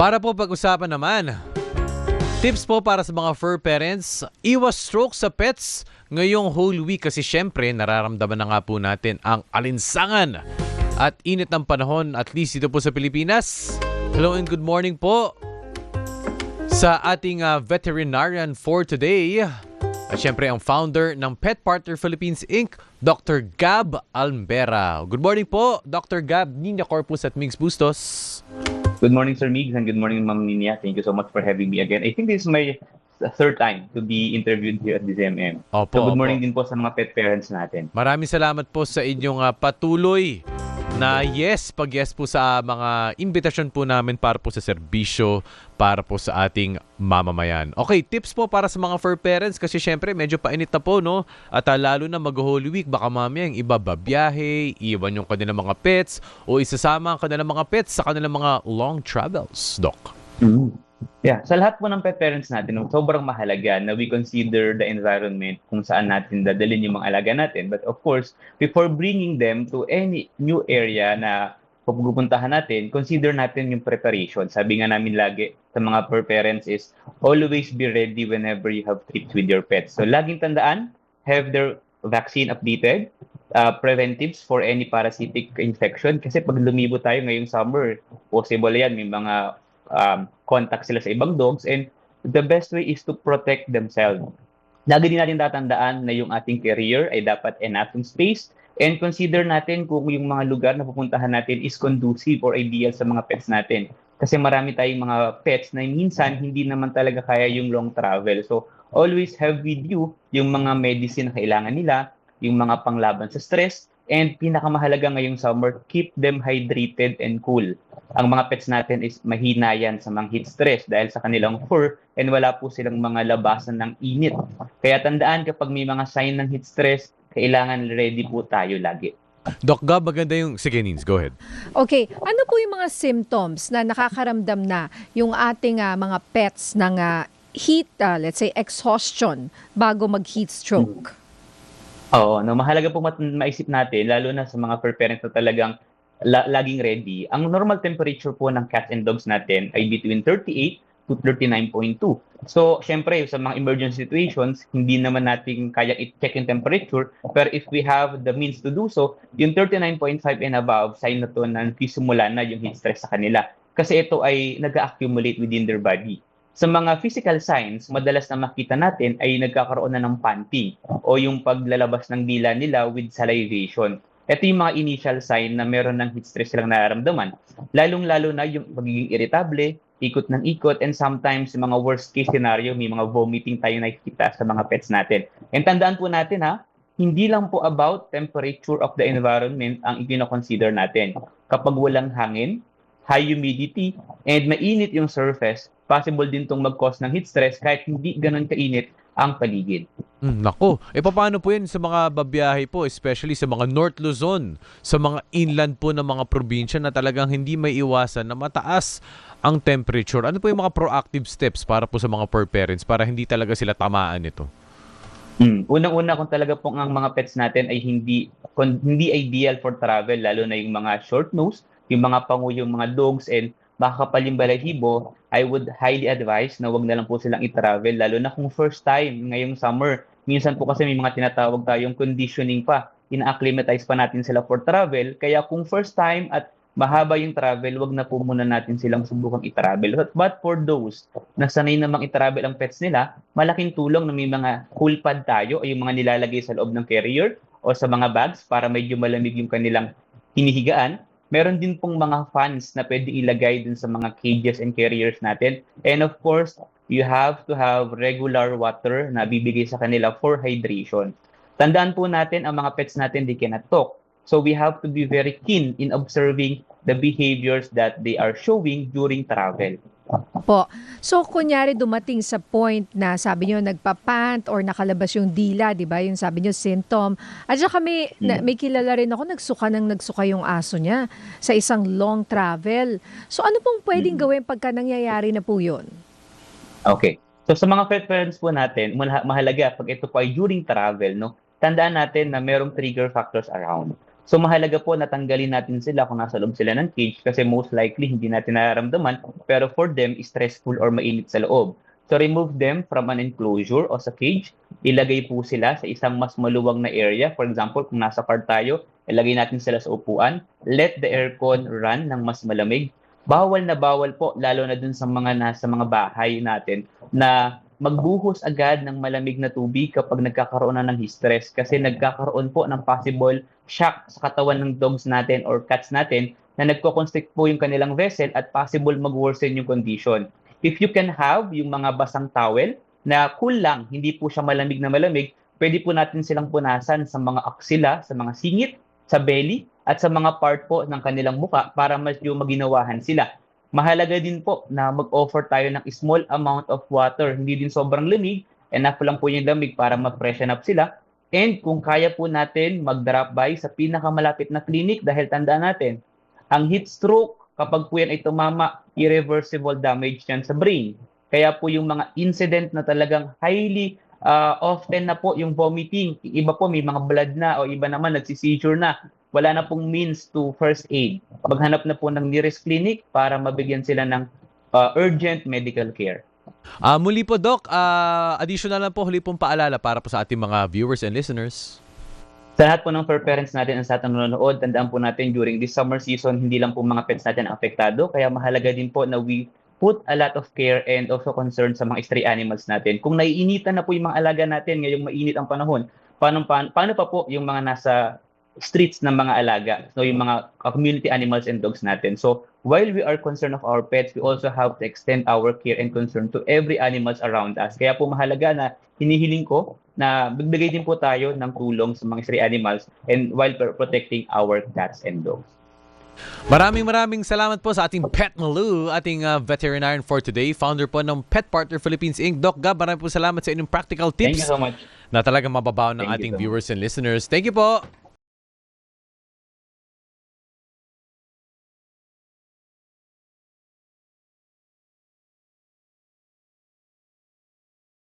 Para po pag-usapan naman, tips po para sa mga fur parents, iwas stroke sa pets ngayong whole week kasi syempre nararamdaman na nga po natin ang alinsangan at init ng panahon at least dito po sa Pilipinas. Hello and good morning po sa ating veterinarian for today. At syempre ang founder ng Pet Partner Philippines Inc., Dr. Gab Almbera. Good morning po, Dr. Gab, Nina Corpus at Migs Bustos. Good morning, Sir Migs, and good morning, Ma'am Nina. Thank you so much for having me again. I think this is my third time to be interviewed here at DZMM. Opo, So good morning opo. din po sa mga pet parents natin. Maraming salamat po sa inyong patuloy na pag-yes po sa mga imbitasyon po namin para po sa serbisyo, para po sa ating mamamayan. Okay, tips po para sa mga fur parents kasi syempre medyo painit na po, no? At lalo na mag-Holy Week, baka mamaya yung iba babiyahe, iwan yung kanilang mga pets o isasama ang kanilang mga pets sa kanilang mga long travels, Doc. Yeah, sa lahat po ng pet parents natin, sobrang mahalaga na we consider the environment kung saan natin dadalhin yung mga alaga natin. But of course, before bringing them to any new area na pupuntahan natin, consider natin yung preparation. Sabi nga namin lagi sa mga fur parents is always be ready whenever you have trips with your pets. So laging tandaan, have their vaccine updated, preventives for any parasitic infection. Kasi pag lumibo tayo ngayong summer, possible yan, may mga contact sila sa ibang dogs, and the best way is to protect themselves. Lagi din natin tatandaan na yung ating carrier ay dapat enough in space, and consider natin kung yung mga lugar na pupuntahan natin is conducive or ideal sa mga pets natin. Kasi marami tayong mga pets na minsan hindi naman talaga kaya yung long travel. So always have with you yung mga medicine na kailangan nila, yung mga panglaban sa stress, and pinakamahalaga ngayong summer, keep them hydrated and cool. Ang mga pets natin is mahina yan sa mga heat stress dahil sa kanilang fur, and wala po silang mga labasan ng init. Kaya tandaan, kapag may mga sign ng heat stress, kailangan ready po tayo lagi. Doc Gab, maganda yung... Sige, Nins, go ahead. Okay, ano po yung mga symptoms na nakakaramdam na yung ating mga pets ng heat, let's say exhaustion, bago mag-heat stroke? Oo, no, mahalaga po maisip natin, lalo na sa mga fur parents na talagang laging ready. Ang normal temperature po ng cats and dogs natin ay between 38 to 39.2. So, syempre, sa mga emergency situations, hindi naman natin kaya i-check yung temperature. Pero if we have the means to do so, yung 39.5 and above, sign na to na simula na yung heat stress sa kanila. Kasi ito ay nag-accumulate within their body. Sa mga physical signs, madalas na makita natin ay nagkakaroon na ng panting o yung paglalabas ng dila nila with salivation. Ito yung mga initial sign na meron ng heat stress silang nararamdaman. Lalong-lalo na yung pagiging irritable, ikot ng ikot, and sometimes yung mga worst case scenario, may mga vomiting tayo nakikita sa mga pets natin. And tandaan po natin hindi lang po about temperature of the environment ang i-consider natin. Kapag walang hangin, high humidity, and mainit yung surface, possible din itong mag-cause ng heat stress kahit hindi ganun kainit ang paligid. Nako, paano po yan sa mga babiyahe po, especially sa mga North Luzon, sa mga inland po ng mga probinsya na talagang hindi may iwasan na mataas ang temperature? Ano po yung mga proactive steps para po sa mga fur parents para hindi talaga sila tamaan nito? Unang-una, kung talaga pong ang mga pets natin ay hindi ideal for travel, lalo na yung mga short nose, yung mga panguyong mga dogs and makakapal yung balahibo, I would highly advise na wag na lang po silang i-travel, lalo na kung first time ngayong summer. Minsan po kasi may mga tinatawag tayong conditioning pa. Ina-acclimatize pa natin sila for travel. Kaya kung first time at mahaba yung travel, wag na po muna natin silang subukang i-travel. But for those na sanay namang i-travel ang pets nila, malaking tulong na may mga cool pad tayo o yung mga nilalagay sa loob ng carrier o sa mga bags para medyo malamig yung kanilang hinihigaan. Meron din pong mga fans na pwedeng ilagay dun sa mga cages and carriers natin. And of course, you have to have regular water na bibigay sa kanila for hydration. Tandaan po natin, ang mga pets natin, they cannot talk. So we have to be very keen in observing the behaviors that they are showing during travel. Po. So, kunyari dumating sa point na sabi nyo nagpapant or nakalabas yung dila, di ba? Yung sabi nyo symptom. At saka may kilala rin ako, nagsuka yung aso niya sa isang long travel. So, ano pong pwedeng gawin pagka nangyayari na po yun? Okay. So sa mga pet parents po natin, mahalaga pag ito po ay during travel, no? Tandaan natin na merong trigger factors around. So mahalaga po na tanggalin natin sila kung nasa loob sila ng cage kasi most likely hindi natin nararamdaman pero for them is stressful or mainit sa loob. So remove them from an enclosure o sa cage. Ilagay po sila sa isang mas maluwag na area. For example, kung nasa car tayo, ilagay natin sila sa upuan. Let the aircon run ng mas malamig. Bawal na bawal po, lalo na dun sa mga nasa mga bahay natin, na magbuhos agad ng malamig na tubig kapag nagkakaroon na ng stress kasi nagkakaroon po ng possible shock sa katawan ng dogs natin or cats natin na nagko-constrict po yung kanilang vessel at possible mag-worsen yung condition. If you can have yung mga basang towel na cool lang, hindi po siya malamig na malamig, pwede po natin silang punasan sa mga aksila, sa mga singit, sa belly, at sa mga part po ng kanilang muka para medyo maginawahan sila. Mahalaga din po na mag-offer tayo ng small amount of water. Hindi din sobrang lamig, enough lang po yung lamig para ma-freshen up sila. And kung kaya po natin mag-drop by sa pinakamalapit na clinic dahil tandaan natin, ang heat stroke, kapag po yan ay tumama, irreversible damage yan sa brain. Kaya po yung mga incident na talagang highly often na po yung vomiting, iba po may mga blood na o iba naman nagsi-seizure na, wala na pong means to first aid. Maghanap na po ng nearest clinic para mabigyan sila ng urgent medical care. Muli po, Doc, additional lang po, huli pong paalala para po sa ating mga viewers and listeners. Sa lahat po ng fur parents natin ang sa ating nanonood, tandaan po natin during this summer season, hindi lang po mga pets natin ang apektado. Kaya mahalaga din po na we put a lot of care and also concern sa mga stray animals natin. Kung naiinitan na po yung mga alaga natin ngayong mainit ang panahon, paano pa po yung mga nasa streets ng mga alaga, so yung mga community animals and dogs natin. So while we are concerned of our pets, we also have to extend our care and concern to every animals around us. Kaya po mahalaga na hinihiling ko na magbigay din po tayo ng tulong sa mga stray animals and while protecting our cats and dogs. Maraming salamat po sa ating Pet Malou, ating veterinarian for today, founder po ng Pet Partner Philippines Inc. Doc Gab, maraming po salamat sa inyong practical tips. Thank you so much. Na talagang mababaw ng Thank you ating so much. viewers and listeners. Thank you po.